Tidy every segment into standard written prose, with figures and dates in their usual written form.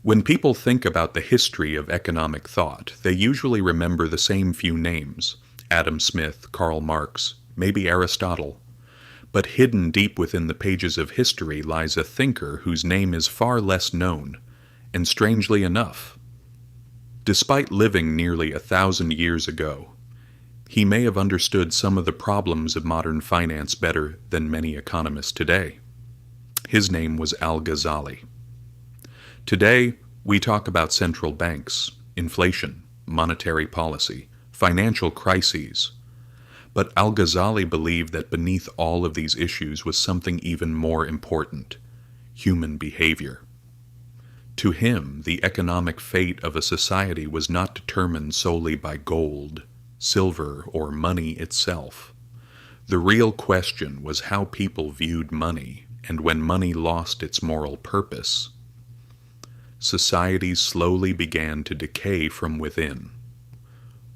When people think about the history of economic thought, they usually remember the same few names: Adam Smith, Karl Marx, maybe Aristotle. But hidden deep within the pages of history lies a thinker whose name is far less known, and strangely enough, despite living nearly 1,000 years ago, he may have understood some of the problems of modern finance better than many economists today. His name was Al-Ghazali. Today, we talk about central banks, inflation, monetary policy, financial crises. But Al-Ghazali believed that beneath all of these issues was something even more important: human behavior. To him, the economic fate of a society was not determined solely by gold, silver, or money itself. The real question was how people viewed money, and when money lost its moral purpose, societies slowly began to decay from within.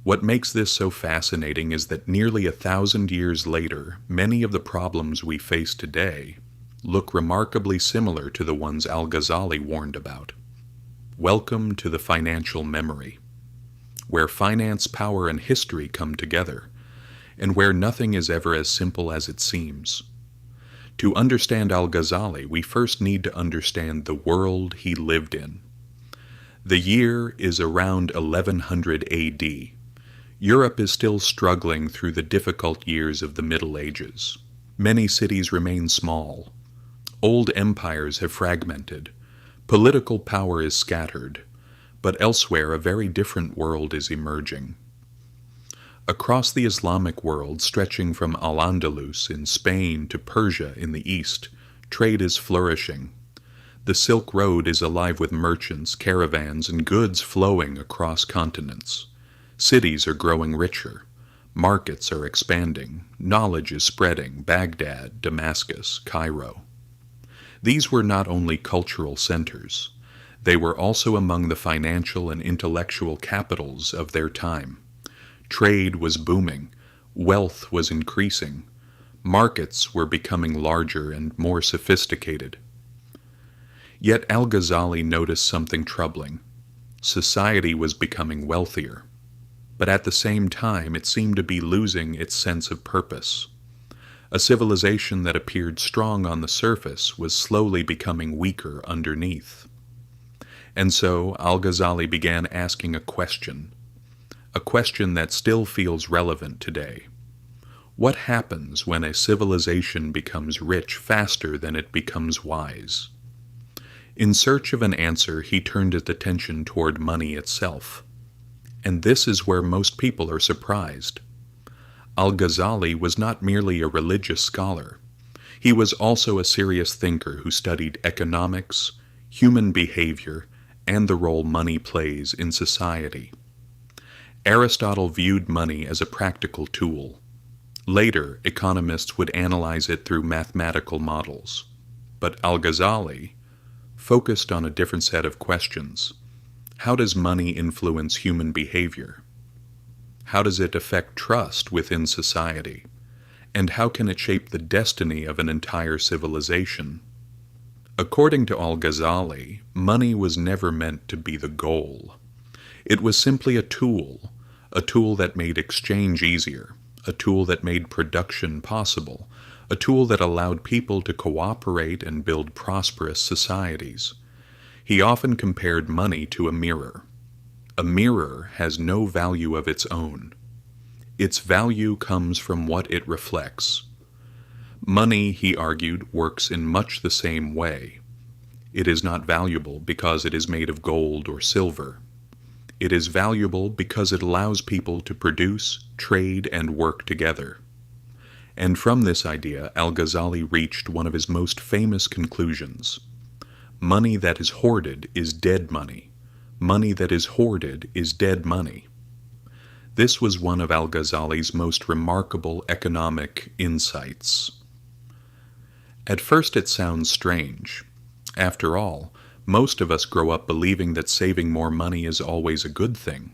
What makes this so fascinating is that nearly 1,000 years later, many of the problems we face today look remarkably similar to the ones Al-Ghazali warned about. Welcome to the financial memory, where finance, power, and history come together, and where nothing is ever as simple as it seems. To understand Al-Ghazali, we first need to understand the world he lived in. The year is around 1100 AD. Europe is still struggling through the difficult years of the Middle Ages. Many cities remain small. Old empires have fragmented. Political power is scattered. But elsewhere, a very different world is emerging. Across the Islamic world, stretching from Al-Andalus in Spain to Persia in the east, trade is flourishing. The Silk Road is alive with merchants, caravans, and goods flowing across continents. Cities are growing richer. Markets are expanding. Knowledge is spreading: Baghdad, Damascus, Cairo. These were not only cultural centers. They were also among the financial and intellectual capitals of their time. Trade was booming. Wealth was increasing. Markets were becoming larger and more sophisticated. Yet Al-Ghazali noticed something troubling. Society was becoming wealthier, but at the same time it seemed to be losing its sense of purpose. A civilization that appeared strong on the surface was slowly becoming weaker underneath. And so Al-Ghazali began asking a question that still feels relevant today. What happens when a civilization becomes rich faster than it becomes wise? In search of an answer, he turned his attention toward money itself. And this is where most people are surprised. Al-Ghazali was not merely a religious scholar. He was also a serious thinker who studied economics, human behavior, and the role money plays in society. Aristotle viewed money as a practical tool. Later, economists would analyze it through mathematical models. But Al-Ghazali focused on a different set of questions. How does money influence human behavior? How does it affect trust within society? And how can it shape the destiny of an entire civilization? According to Al-Ghazali, money was never meant to be the goal. It was simply a tool that made exchange easier, a tool that made production possible, a tool that allowed people to cooperate and build prosperous societies. He often compared money to a mirror. A mirror has no value of its own. Its value comes from what it reflects. Money, he argued, works in much the same way. It is not valuable because it is made of gold or silver. It is valuable because it allows people to produce, trade, and work together. And from this idea, Al-Ghazali reached one of his most famous conclusions. Money that is hoarded is dead money. Money that is hoarded is dead money. This was one of Al-Ghazali's most remarkable economic insights. At first it sounds strange. After all, most of us grow up believing that saving more money is always a good thing.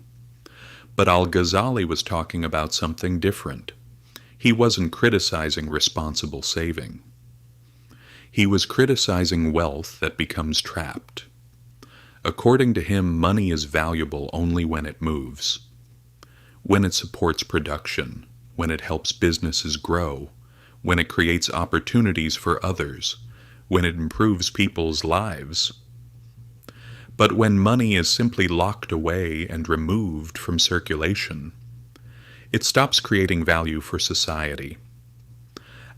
But Al-Ghazali was talking about something different. He wasn't criticizing responsible saving. He was criticizing wealth that becomes trapped. According to him, money is valuable only when it moves, when it supports production, when it helps businesses grow, when it creates opportunities for others, when it improves people's lives. But when money is simply locked away and removed from circulation, it stops creating value for society.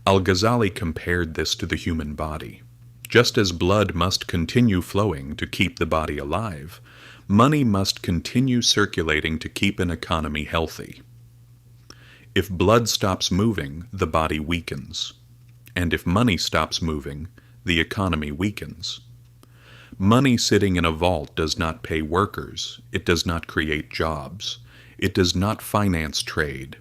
Al-Ghazali compared this to the human body. Just as blood must continue flowing to keep the body alive, money must continue circulating to keep an economy healthy. If blood stops moving, the body weakens. And if money stops moving, the economy weakens. Money sitting in a vault does not pay workers. It does not create jobs. It does not finance trade.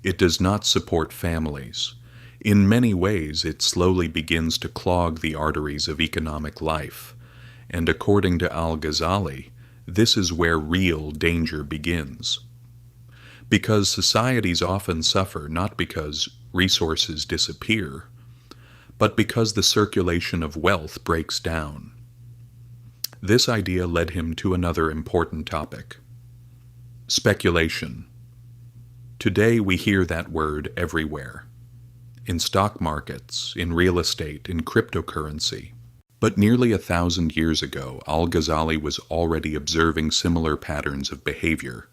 It does not support families. In many ways, it slowly begins to clog the arteries of economic life. And according to Al-Ghazali, this is where real danger begins. Because societies often suffer not because resources disappear, but because the circulation of wealth breaks down. This idea led him to another important topic: speculation. Today we hear that word everywhere. In stock markets, in real estate, in cryptocurrency. But nearly 1,000 years ago, Al-Ghazali was already observing similar patterns of behavior.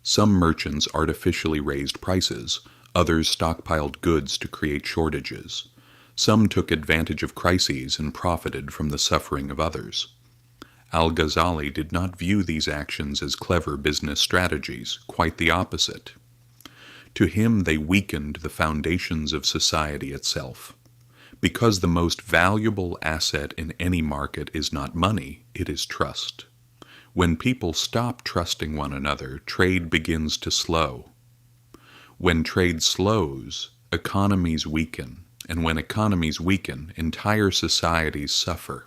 Some merchants artificially raised prices, others stockpiled goods to create shortages. Some took advantage of crises and profited from the suffering of others. Al-Ghazali did not view these actions as clever business strategies, quite the opposite. To him, they weakened the foundations of society itself. Because the most valuable asset in any market is not money, it is trust. When people stop trusting one another, trade begins to slow. When trade slows, economies weaken, and when economies weaken, entire societies suffer.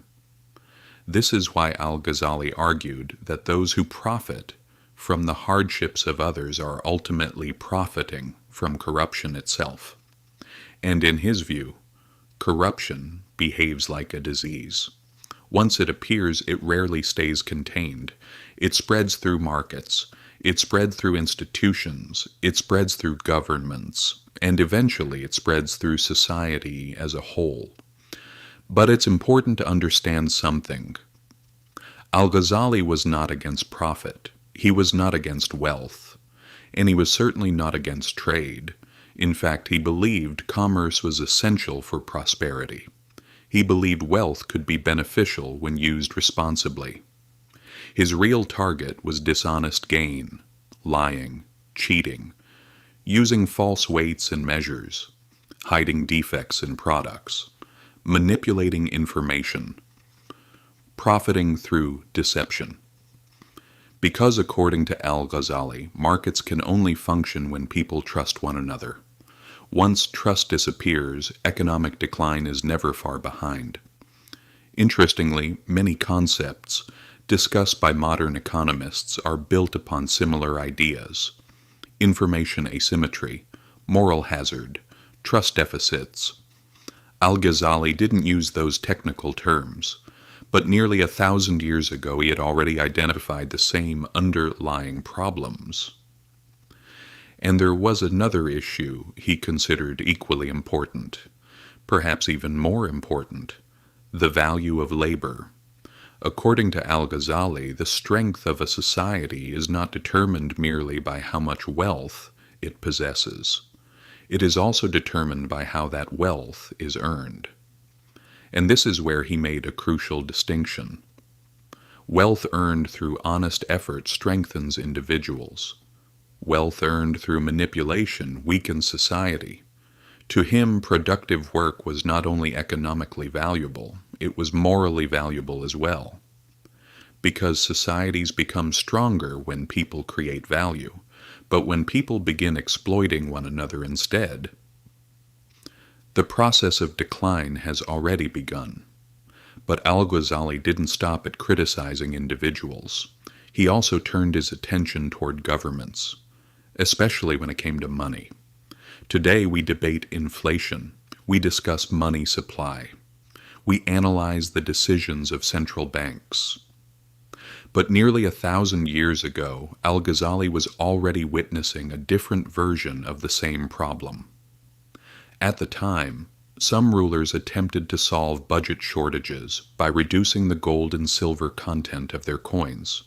This is why Al-Ghazali argued that those who profit from the hardships of others are ultimately profiting from corruption itself. And in his view, corruption behaves like a disease. Once it appears, it rarely stays contained. It spreads through markets, it spreads through institutions, it spreads through governments, and eventually it spreads through society as a whole. But it's important to understand something. Al-Ghazali was not against profit. He was not against wealth. And he was certainly not against trade. In fact, he believed commerce was essential for prosperity. He believed wealth could be beneficial when used responsibly. His real target was dishonest gain, lying, cheating, using false weights and measures, hiding defects in products, manipulating information, profiting through deception. Because according to Al-Ghazali, markets can only function when people trust one another. Once trust disappears, economic decline is never far behind. Interestingly, many concepts discussed by modern economists are built upon similar ideas: information asymmetry, moral hazard, trust deficits. Al-Ghazali didn't use those technical terms, but nearly 1,000 years ago he had already identified the same underlying problems. And there was another issue he considered equally important, perhaps even more important: the value of labor. According to Al-Ghazali, the strength of a society is not determined merely by how much wealth it possesses. It is also determined by how that wealth is earned. And this is where he made a crucial distinction. Wealth earned through honest effort strengthens individuals. Wealth earned through manipulation weakens society. To him, productive work was not only economically valuable, it was morally valuable as well. Because societies become stronger when people create value, but when people begin exploiting one another instead, the process of decline has already begun. But Al-Ghazali didn't stop at criticizing individuals. He also turned his attention toward governments, especially when it came to money. Today we debate inflation. We discuss money supply. We analyze the decisions of central banks. But nearly 1,000 years ago, Al-Ghazali was already witnessing a different version of the same problem. At the time, some rulers attempted to solve budget shortages by reducing the gold and silver content of their coins.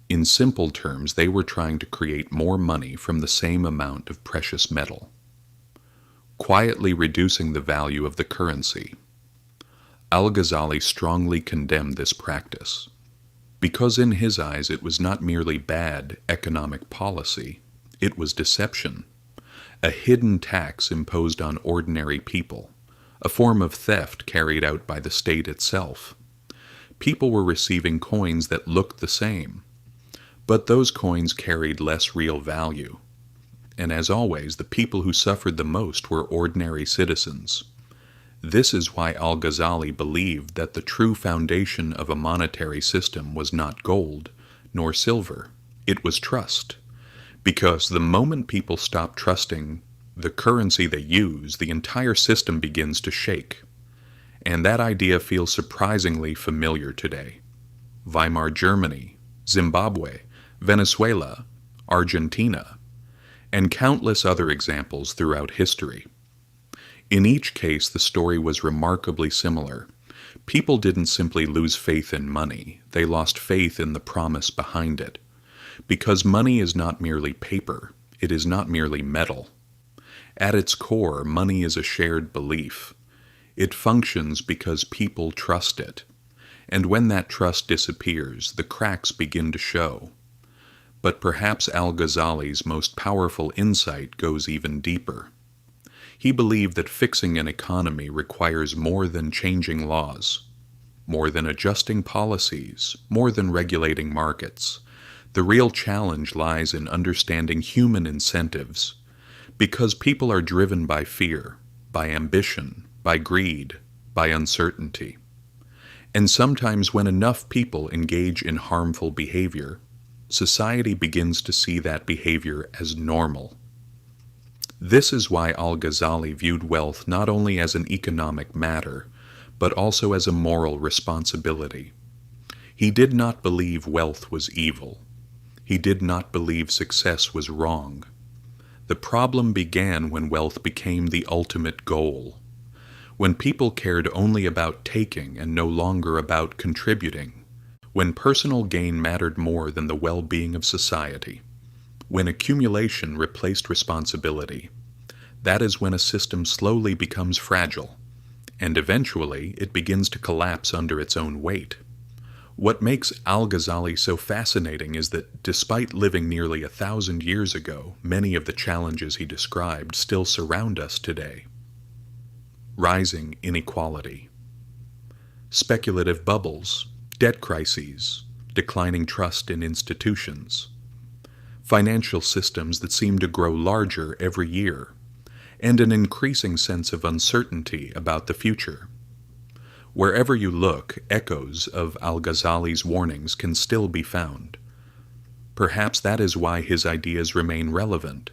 In simple terms, they were trying to create more money from the same amount of precious metal, quietly reducing the value of the currency. Al-Ghazali strongly condemned this practice, because in his eyes it was not merely bad economic policy, it was deception, a hidden tax imposed on ordinary people, a form of theft carried out by the state itself. People were receiving coins that looked the same, but those coins carried less real value. And as always, the people who suffered the most were ordinary citizens. This is why Al-Ghazali believed that the true foundation of a monetary system was not gold nor silver, it was trust. Because the moment people stop trusting the currency they use, the entire system begins to shake. And that idea feels surprisingly familiar today. Weimar Germany, Zimbabwe, Venezuela, Argentina, and countless other examples throughout history. In each case, the story was remarkably similar. People didn't simply lose faith in money, they lost faith in the promise behind it. Because money is not merely paper, it is not merely metal. At its core, money is a shared belief. It functions because people trust it. And when that trust disappears, the cracks begin to show. But perhaps Al-Ghazali's most powerful insight goes even deeper. He believed that fixing an economy requires more than changing laws, more than adjusting policies, more than regulating markets. The real challenge lies in understanding human incentives, because people are driven by fear, by ambition, by greed, by uncertainty. And sometimes when enough people engage in harmful behavior, society begins to see that behavior as normal. This is why Al-Ghazali viewed wealth not only as an economic matter, but also as a moral responsibility. He did not believe wealth was evil. He did not believe success was wrong. The problem began when wealth became the ultimate goal. When people cared only about taking and no longer about contributing. When personal gain mattered more than the well-being of society. When accumulation replaced responsibility, that is when a system slowly becomes fragile, and eventually it begins to collapse under its own weight. What makes Al-Ghazali so fascinating is that despite living nearly 1,000 years ago, many of the challenges he described still surround us today. Rising inequality, speculative bubbles, debt crises, declining trust in institutions, financial systems that seem to grow larger every year, and an increasing sense of uncertainty about the future. Wherever you look, echoes of Al-Ghazali's warnings can still be found. Perhaps that is why his ideas remain relevant,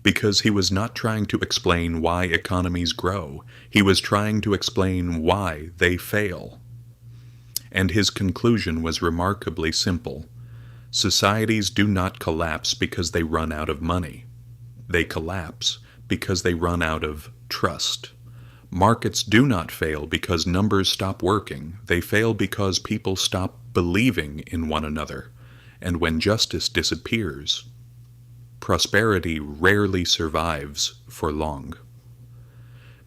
because he was not trying to explain why economies grow, he was trying to explain why they fail. And his conclusion was remarkably simple. Societies do not collapse because they run out of money. They collapse because they run out of trust. Markets do not fail because numbers stop working. They fail because people stop believing in one another. And when justice disappears, prosperity rarely survives for long.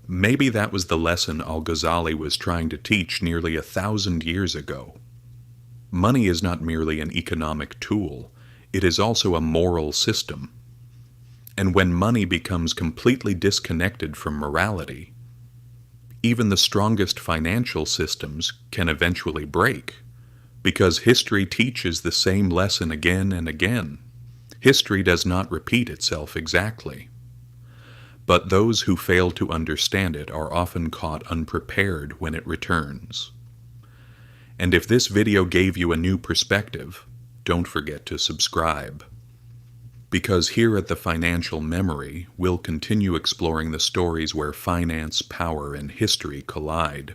Maybe that was the lesson Al-Ghazali was trying to teach nearly 1,000 years ago. Money is not merely an economic tool, it is also a moral system. And when money becomes completely disconnected from morality, even the strongest financial systems can eventually break, because history teaches the same lesson again and again. History does not repeat itself exactly. But those who fail to understand it are often caught unprepared when it returns. And if this video gave you a new perspective, don't forget to subscribe. Because here at the Financial Memory, we'll continue exploring the stories where finance, power, and history collide.